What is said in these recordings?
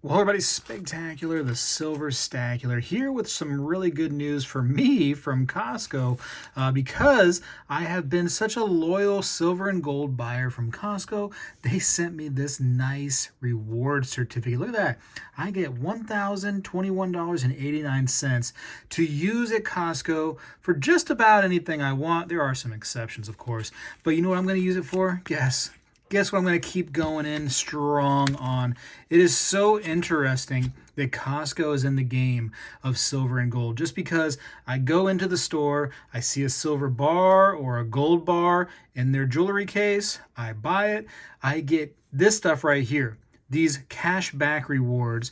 Well, everybody, Spectacular, the Silver Stacular, here with some really good news for me from Costco because I have been such a loyal silver and gold buyer from Costco. They sent me this nice reward certificate. Look at that. I get $1,021.89 to use at Costco for just about anything I want. There are some exceptions, of course, but you know what I'm going to use it for? Guess what I'm going to keep going in strong on? It is so interesting that Costco is in the game of silver and gold. Just because I go into the store, I see a silver bar or a gold bar in their jewelry case, I buy it, I get this stuff right here. These cash back rewards,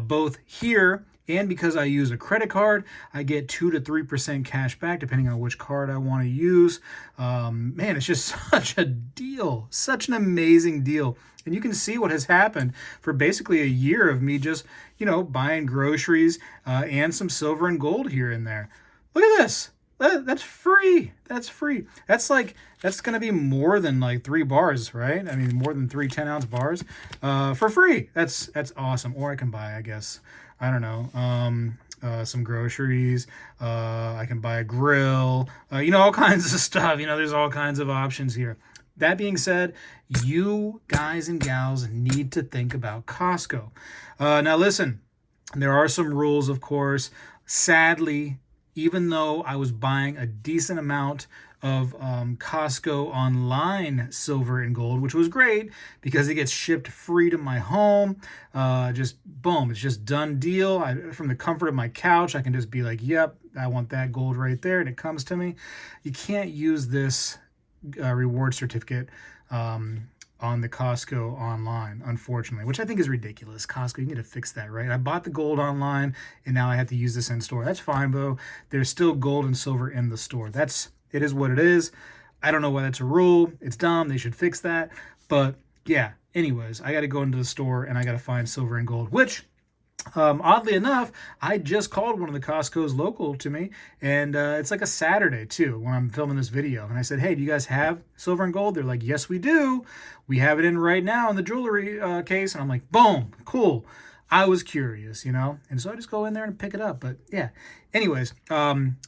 both here and because I use a credit card, I get 2 to 3% cash back depending on which card I want to use. Man, it's just such a deal, such an amazing deal. And you can see what has happened for basically a year of me just, buying groceries and some silver and gold here and there. Look at this. That's free. That's free. That's going to be more than like 3 bars, right? I mean, more than 3 10-ounce bars for free. That's awesome. Or I can buy, I guess, I don't know, some groceries. I can buy a grill, all kinds of stuff. There's all kinds of options here. That being said, you guys and gals need to think about Costco. Now, listen, there are some rules, of course. Sadly, even though I was buying a decent amount of Costco online silver and gold, which was great because it gets shipped free to my home. Just boom, it's just done deal. From the comfort of my couch, I can just be like, yep, I want that gold right there, and it comes to me. You can't use this reward certificate on the Costco online, unfortunately, which I think is ridiculous. Costco, you need to fix that, right? I bought the gold online, and now I have to use this in store. That's fine, though. There's still gold and silver in the store. It is what it is. I don't know why that's a rule. It's dumb. They should fix that. But yeah, anyways, I got to go into the store and I got to find silver and gold, which oddly enough, I just called one of the Costco's local to me, and it's like a Saturday too when I'm filming this video. And I said, "Hey, do you guys have silver and gold?" They're like, "Yes, we do. We have it in right now in the jewelry case." And I'm like, "Boom, cool." I was curious, and so I just go in there and pick it up. But yeah, anyways,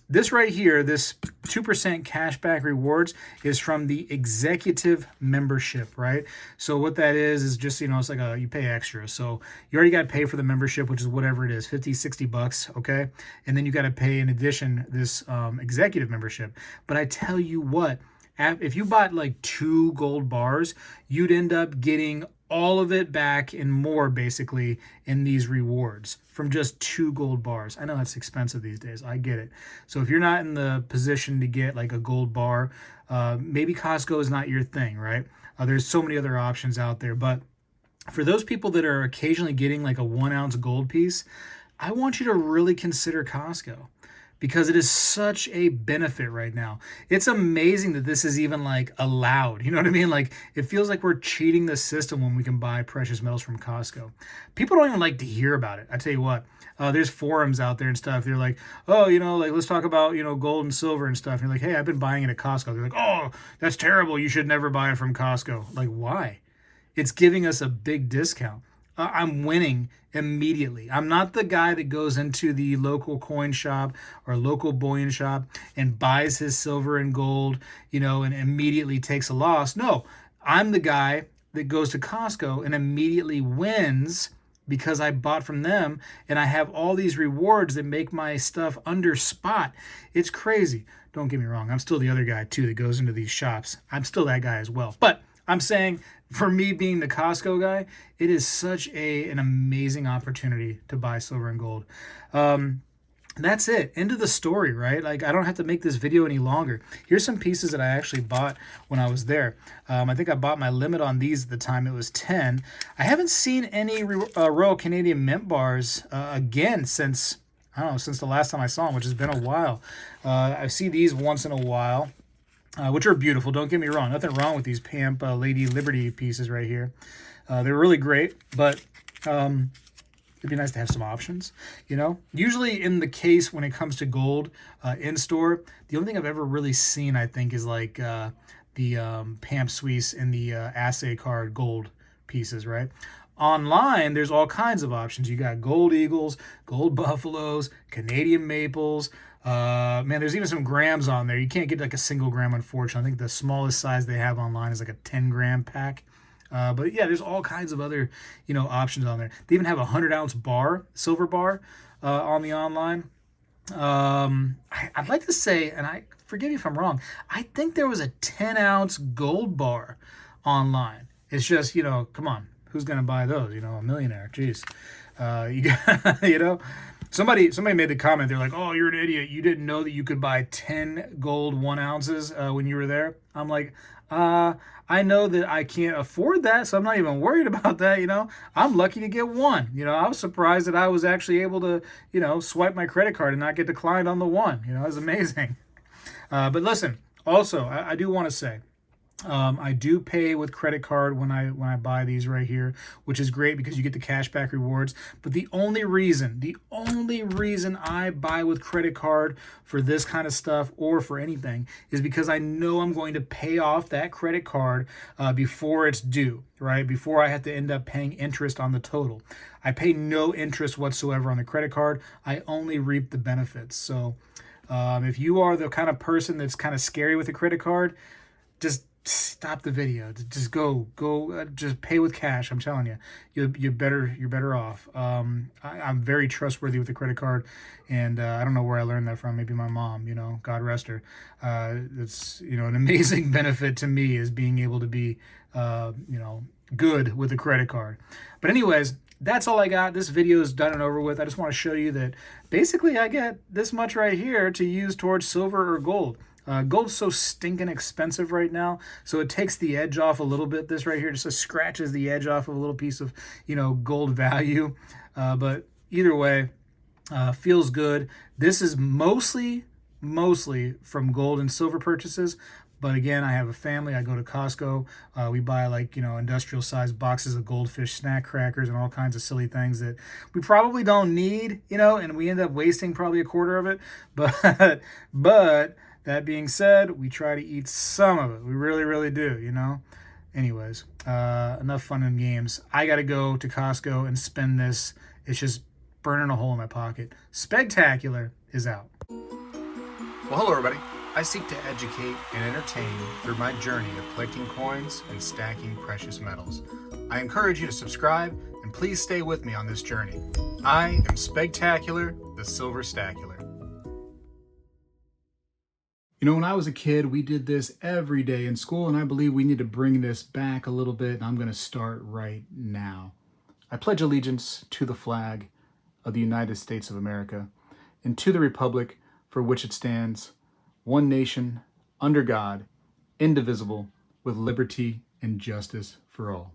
this right here, this 2% cashback rewards is from the executive membership, right? So what that is just, it's like you pay extra. So you already got to pay for the membership, which is whatever it is, 50, 60 bucks, okay? And then you got to pay in addition this executive membership. But I tell you what, if you bought like 2 gold bars, you'd end up getting all of it back and more basically in these rewards from just 2 gold bars. I know that's expensive these days. I get it. So if you're not in the position to get like a gold bar, maybe Costco is not your thing, right? There's so many other options out there. But for those people that are occasionally getting like a 1-ounce gold piece, I want you to really consider Costco because it is such a benefit right now. It's amazing that this is even like allowed. You know what I mean? Like it feels like we're cheating the system when we can buy precious metals from Costco. People don't even like to hear about it. I tell you what, there's forums out there and stuff. They're like, oh, like let's talk about, gold and silver and stuff. And you're like, hey, I've been buying it at Costco. They're like, oh, that's terrible. You should never buy it from Costco. Like, why? It's giving us a big discount. I'm winning immediately. I'm not the guy that goes into the local coin shop or local bullion shop and buys his silver and gold, and immediately takes a loss. No, I'm the guy that goes to Costco and immediately wins because I bought from them and I have all these rewards that make my stuff under spot. It's crazy. Don't get me wrong. I'm still the other guy too that goes into these shops. I'm still that guy as well. But I'm saying for me being the Costco guy, it is such an amazing opportunity to buy silver and gold. That's it. End of the story, right? Like I don't have to make this video any longer. Here's some pieces that I actually bought when I was there. I think I bought my limit on these at the time. It was 10. I haven't seen any Royal Canadian Mint bars again since, I don't know, since the last time I saw them, which has been a while. I see these once in a while. Which are beautiful. Don't get me wrong. Nothing wrong with these Pamp Lady Liberty pieces right here. They're really great, but it'd be nice to have some options, Usually in the case when it comes to gold in store, the only thing I've ever really seen, I think, is like the Pamp Suisse and the assay card gold pieces, right? Online, there's all kinds of options. You got gold eagles, gold buffaloes, Canadian maples. Man, there's even some grams on there. You can't get like a single gram, unfortunately. I think the smallest size they have online is like a 10-gram pack. But yeah, there's all kinds of other, options on there. They even have a 100-ounce bar, silver bar, on the online. I'd like to say, and I forgive me if I'm wrong, I think there was a 10-ounce gold bar online. It's just, come on, who's gonna buy those? A millionaire. Jeez, you got, somebody made the comment. They're like, "Oh, you're an idiot. You didn't know that you could buy 10 gold 1 ounces when you were there." I'm like, I know that I can't afford that, so I'm not even worried about that. I'm lucky to get one. I was surprised that I was actually able to, swipe my credit card and not get declined on the one. It was amazing. But listen, also, I do want to say, I do pay with credit card when I buy these right here, which is great because you get the cashback rewards. But the only reason I buy with credit card for this kind of stuff or for anything is because I know I'm going to pay off that credit card before it's due, right? Before I have to end up paying interest on the total. I pay no interest whatsoever on the credit card. I only reap the benefits. So if you are the kind of person that's kind of scary with a credit card, just stop the video. Just go. Just pay with cash. I'm telling you, you're better off. I'm very trustworthy with the credit card, and I don't know where I learned that from. Maybe my mom. God rest her. It's an amazing benefit to me is being able to be good with a credit card. But anyways, that's all I got. This video is done and over with. I just want to show you that basically I get this much right here to use towards silver or gold. Gold's so stinking expensive right now, so it takes the edge off a little bit. This right here just scratches the edge off of a little piece of, gold value. But either way, feels good. This is mostly from gold and silver purchases. But again, I have a family. I go to Costco. We buy industrial sized boxes of Goldfish snack crackers and all kinds of silly things that we probably don't need, and we end up wasting probably a quarter of it. But that being said, we try to eat some of it. We really, really do, Anyways, enough fun and games. I got to go to Costco and spend this. It's just burning a hole in my pocket. Spegtacular is out. Well, hello, everybody. I seek to educate and entertain through my journey of collecting coins and stacking precious metals. I encourage you to subscribe and please stay with me on this journey. I am Spegtacular, the Silver Stacular. When I was a kid, we did this every day in school, and I believe we need to bring this back a little bit, and I'm going to start right now. I pledge allegiance to the flag of the United States of America and to the republic for which it stands, one nation, under God, indivisible, with liberty and justice for all.